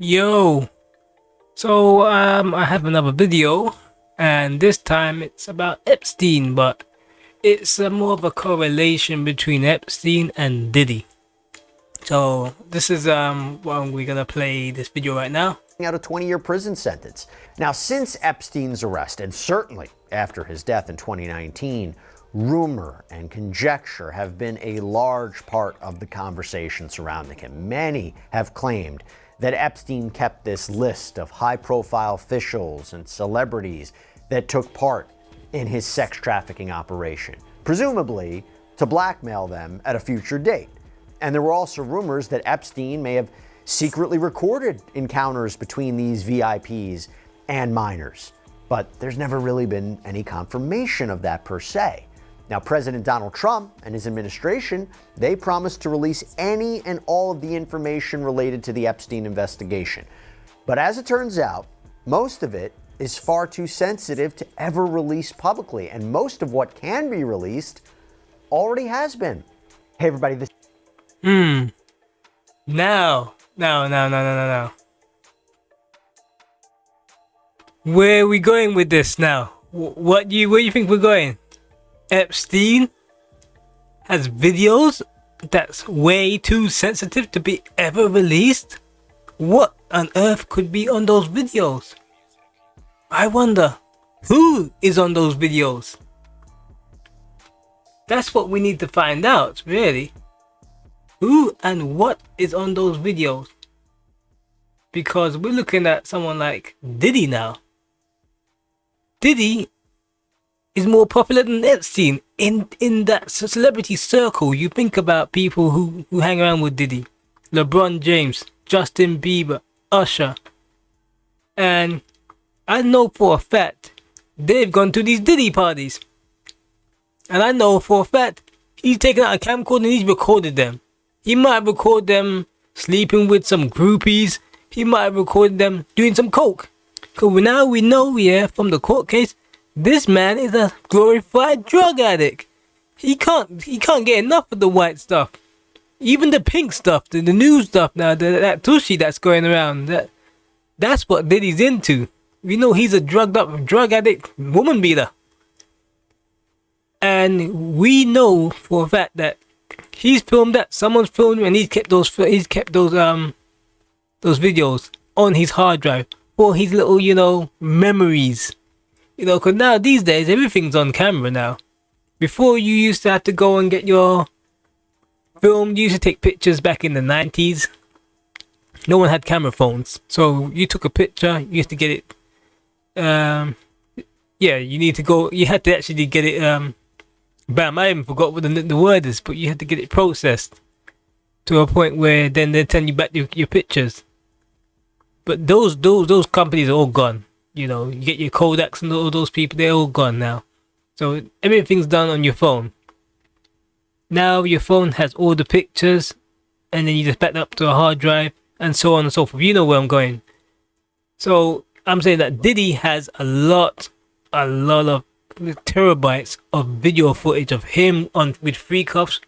Yo, I have another video, and this time it's about Epstein, but it's more of a correlation between Epstein and Diddy. So this is what we're gonna play this video right now. Out a 20-year prison sentence. Now, since Epstein's arrest, and certainly after his death in 2019, rumor and conjecture have been a large part of the conversation surrounding him. Many have claimed that Epstein kept this list of high-profile officials and celebrities that took part in his sex trafficking operation, presumably to blackmail them at a future date. And there were also rumors that Epstein may have secretly recorded encounters between these VIPs and minors. But there's never really been any confirmation of that per se. Now, President Donald Trump and his administration, they promised to release any and all of the information related to the Epstein investigation. But as it turns out, most of it is far too sensitive to ever release publicly. And most of what can be released already has been. Hey, everybody, this... Now. Where are we going with this now? Where do you think we're going? Epstein has videos that's way too sensitive to be ever released? What on earth could be on those videos? I wonder, who is on those videos? That's what we need to find out, really. Who and what is on those videos? Because we're looking at someone like Diddy now. Diddy is more popular than Epstein in that celebrity circle. You think about people who hang around with Diddy. LeBron James, Justin Bieber, Usher. And I know for a fact they've gone to these Diddy parties. And I know for a fact he's taken out a camcorder and he's recorded them. He might have recorded them sleeping with some groupies. He might have recorded them doing some coke. Because now we know, from the court case, this man is a glorified drug addict. He can't get enough of the white stuff. Even the pink stuff, the new stuff now, that tushy that's going around. That's what Diddy's into. We know he's a drugged up drug addict woman beater. And we know for a fact that he's filmed that. Someone's filmed him and he's kept those videos on his hard drive for his little, memories. Because now these days everything's on camera now. Before you used to have to go and get your film. You used to take pictures back in the 90s. No one had camera phones. So you took a picture, you used to get it. You had to actually get it. Bam, I even forgot what the word is, but you had to get it processed to a point where then they send you back your pictures. But those companies are all gone. You get your Kodaks and all those people, they're all gone now. So everything's done on your phone. Now your phone has all the pictures, and then you just back it up to a hard drive, and so on and so forth. You know where I'm going. So I'm saying that Diddy has a lot of terabytes of video footage of him with free cuffs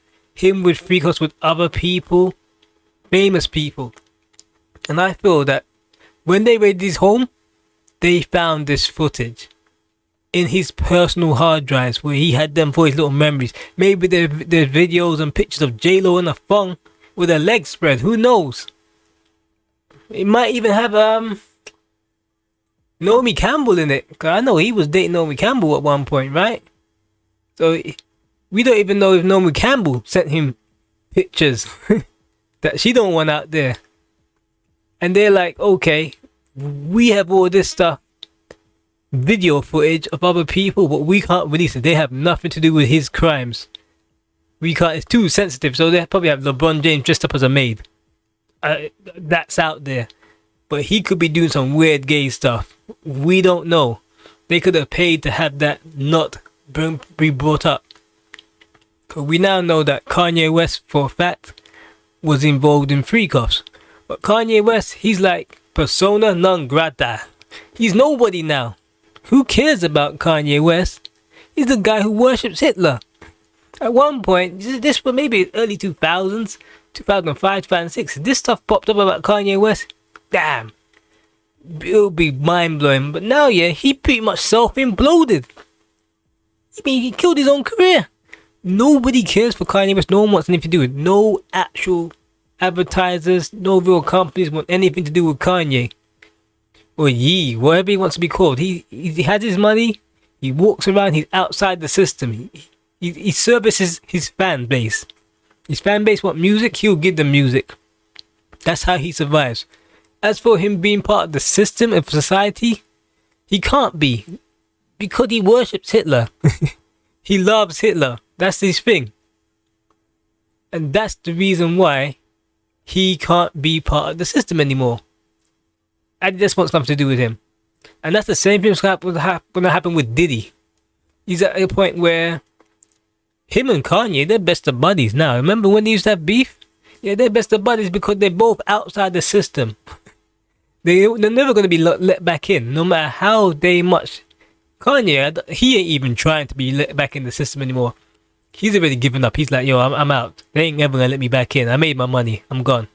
with other people, famous people. And I feel that when they raided his home, they found this footage in his personal hard drives where he had them for his little memories. Maybe there's videos and pictures of J-Lo in a thong with her legs spread. Who knows? It might even have Naomi Campbell in it. Cause I know he was dating Naomi Campbell at one point, right? So we don't even know if Naomi Campbell sent him pictures that she don't want out there. And they're like, okay, we have all this stuff, video footage of other people, but we can't release it. They have nothing to do with his crimes. We can't. It's too sensitive. So they probably have LeBron James dressed up as a maid. That's out there. But he could be doing some weird gay stuff. We don't know. They could have paid to have that not be brought up. Because we now know that Kanye West, for a fact, was involved in free cuffs. But Kanye West, he's like persona non grata. He's nobody now. Who cares about Kanye West? He's the guy who worships Hitler. At one point, this was maybe early 2000s, 2005, 2006, this stuff popped up about Kanye West. damn, it'll be mind blowing. But now, yeah, he pretty much self imploded. I mean, he killed his own career. Nobody cares for Kanye West. No one wants anything to do with it. No actual advertisers, no real companies want anything to do with Kanye. Or Ye, whatever he wants to be called. He has his money. He walks around. He's outside the system. He services his fan base. His fan base want music. He'll give them music. That's how he survives. As for him being part of the system of society, he can't be. Because he worships Hitler. He loves Hitler. That's his thing. And that's the reason why he can't be part of the system anymore. And just wants something to do with him. And that's the same thing that's going to happen with Diddy. He's at a point where him and Kanye, they're best of buddies now. Remember when they used to have beef? Yeah, they're best of buddies because they're both outside the system. They're never going to be let back in, no matter how much. Kanye, he ain't even trying to be let back in the system anymore. He's already given up. He's like, yo, I'm out. They ain't ever gonna let me back in. I made my money. I'm gone.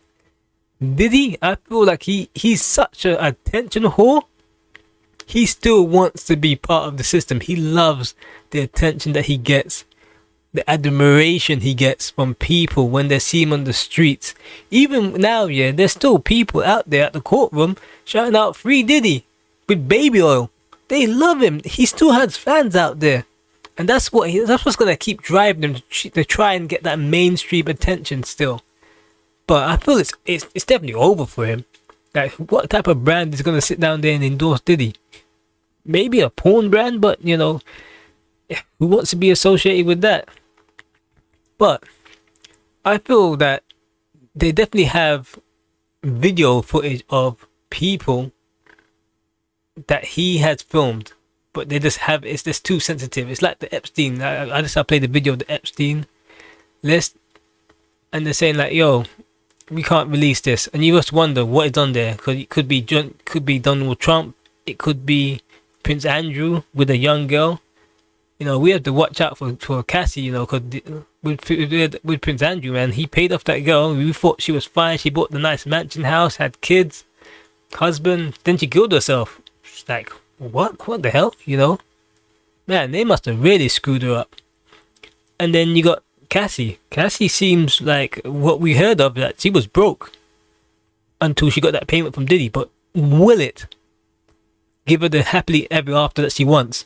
Diddy, I feel like he's such an attention whore. He still wants to be part of the system. He loves the attention that he gets, the admiration he gets from people when they see him on the streets. Even now, yeah, there's still people out there at the courtroom shouting out "Free Diddy" with baby oil. They love him. He still has fans out there. And that's what's going to keep driving them to try and get that mainstream attention still. But I feel it's definitely over for him. Like, what type of brand is going to sit down there and endorse Diddy? Maybe a porn brand, but, you know, who wants to be associated with that? But I feel that they definitely have video footage of people that he has filmed. But they just have, it's just too sensitive. It's like the Epstein. I played the video of the Epstein list. And they're saying like, yo, we can't release this. And you just wonder what is on there. Because it could be Donald Trump. It could be Prince Andrew with a young girl. You know, we have to watch out for Cassie, you know, because with Prince Andrew, man, he paid off that girl. We thought she was fine. She bought the nice mansion house, had kids, husband. Then she killed herself. It's like, what the hell, you know? Man, they must have really screwed her up. And then you got Cassie. Cassie seems like what we heard of, that she was broke until she got that payment from Diddy. But will it give her the happily ever after that she wants?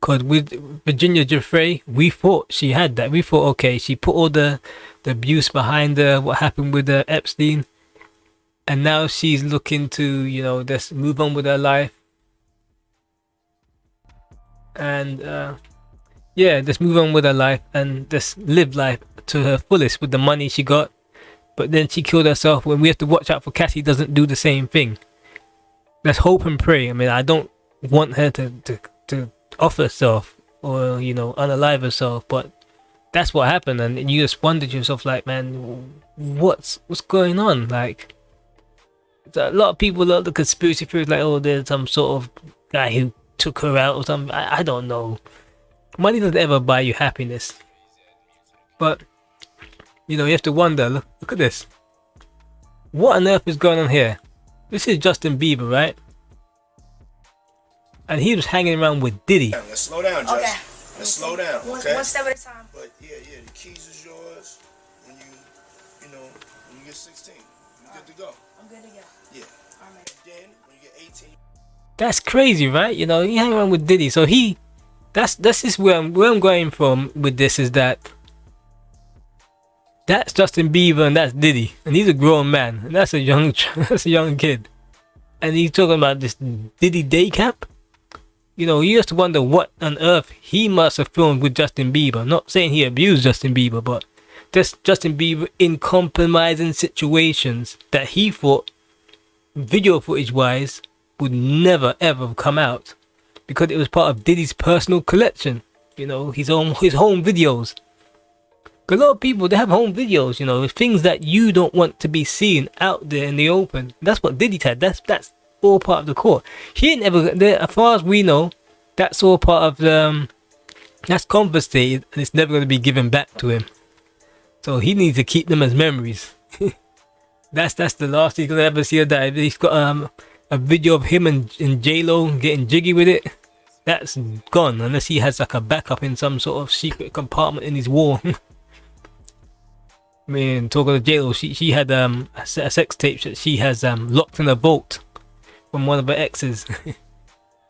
Because with Virginia Giuffre, we thought she had that. We thought, okay, she put all the abuse behind her, what happened with Epstein. And now she's looking to, you know, just move on with her life. And just move on with her life and just live life to her fullest with the money she got. But then she killed herself. When we have to watch out for Cassie doesn't do the same thing. Let's hope and pray. I mean, I don't want her to off herself or, you know, unalive herself, but that's what happened. And you just wonder to yourself, like, man, what's going on? Like, a lot of people, a lot of the conspiracy theories, like, oh, there's some sort of guy who took her out or something. I don't know. Money doesn't ever buy you happiness. But, you know, you have to wonder. Look at this. What on earth is going on here? This is Justin Bieber, right? And he was hanging around with Diddy. Let's slow down, Justin. Okay. Let's slow down, okay? One step at a time. But yeah, the keys is yours when when you get 16. You're good to go. I'm good to go. Yeah. All right. Then when you get 18. That's crazy, right? You know, he hang around with Diddy. So that's just where I'm going from with this, is that's Justin Bieber and that's Diddy. And he's a grown man. And that's a young kid. And he's talking about this Diddy day camp. You know, you have to wonder what on earth he must have filmed with Justin Bieber. I'm not saying he abused Justin Bieber, but just Justin Bieber in compromising situations that he thought, video footage wise, would never ever come out because it was part of Diddy's personal collection. You know, his home videos. A lot of people, they have home videos, you know, things that you don't want to be seen out there in the open. That's what Diddy had. That's all part of the court. He ain't ever, as far as we know, that's all part of that's confiscated and it's never going to be given back to him. So he needs to keep them as memories. That's the last he's gonna ever see of that. He's got a video of him and J-Lo getting jiggy with it. That's gone unless he has like a backup in some sort of secret compartment in his wall. I mean, talking to J-Lo, she had a sex tape that she has locked in a vault from one of her exes.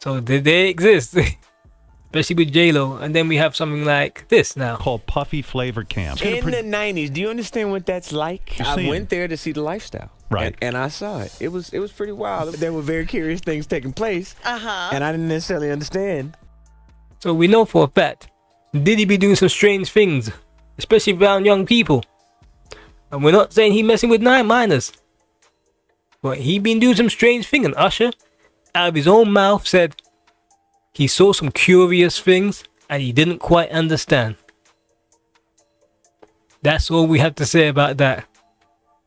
So they exist. Especially with J-Lo. And then we have something like this now. Called Puffy Flavor Camp. In the 90s, do you understand what that's like? I went there to see the lifestyle. Right. And I saw it. It was pretty wild. There were very curious things taking place. And I didn't necessarily understand. So we know for a fact, Diddy be doing some strange things, especially around young people. And we're not saying he messing with minors. But he been doing some strange thing, and Usher, out of his own mouth, said he saw some curious things and he didn't quite understand. That's all we have to say about that.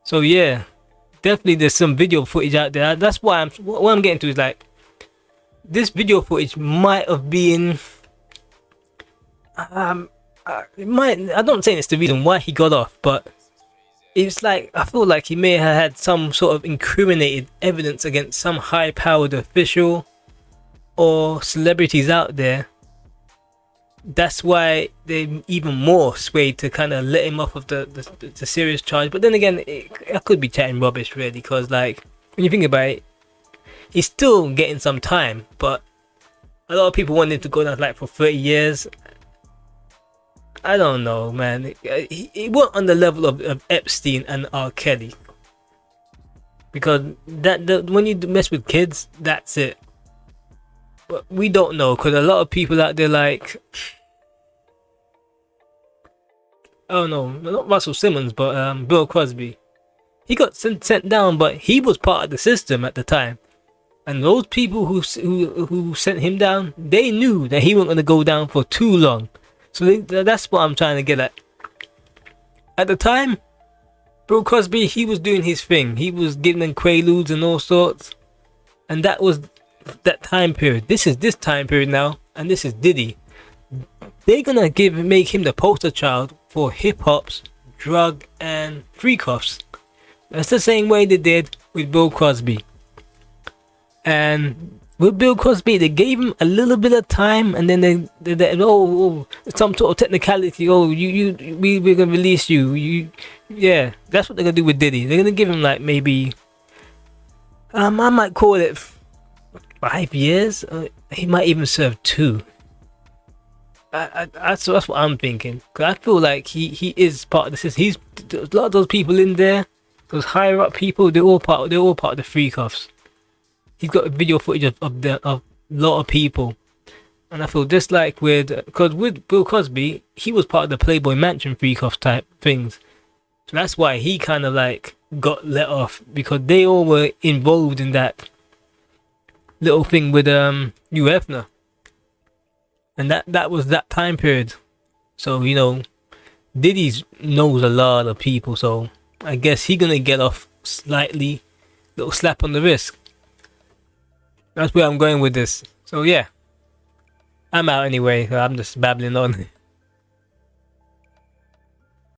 So yeah, definitely there's some video footage out there. That's why what I'm getting to is like, this video footage might have been I'm not saying it's the reason why he got off, but it's like, I feel like he may have had some sort of incriminated evidence against some high-powered official or celebrities out there. That's why they're even more swayed to kind of let him off of the serious charge. But then again, I could be chatting rubbish really, because like, when you think about it, he's still getting some time, but a lot of people wanted to go down like for 30 years. I don't know, man. He wasn't on the level of Epstein and R. Kelly, because when you mess with kids, that's it. But we don't know, because a lot of people out there like, oh no, not Russell Simmons, but Bill Cosby. He got sent down, but he was part of the system at the time. And those people who sent him down, they knew that he wasn't going to go down for too long. So that's what I'm trying to get at. At the time, Bill Cosby, he was doing his thing. He was giving them quaaludes and all sorts. And that was that time period. This is this time period now, and this is Diddy. They're gonna make him the poster child for hip hop's drug and freak offs. That's the same way they did with Bill Cosby. And with Bill Cosby, they gave him a little bit of time, and then they some sort of technicality. We're gonna release you. Yeah, that's what they're gonna do with Diddy. They're gonna give him like maybe, I might call it 5 years. He might even serve 2. That's what I'm thinking. Cause I feel like he is part of the system. He's a lot of those people in there, those higher up people. They're all part of the freak offs. He's got video footage of a lot of people, and I feel just like because with Bill Cosby, he was part of the Playboy Mansion freak off type things. So that's why he kind of like got let off, because they all were involved in that little thing with Hugh Hefner, and that was that time period. So you know, Diddy knows a lot of people, so I guess he gonna get off slightly, little slap on the wrist. That's where I'm going with this. So yeah, I'm out anyway. I'm just babbling on.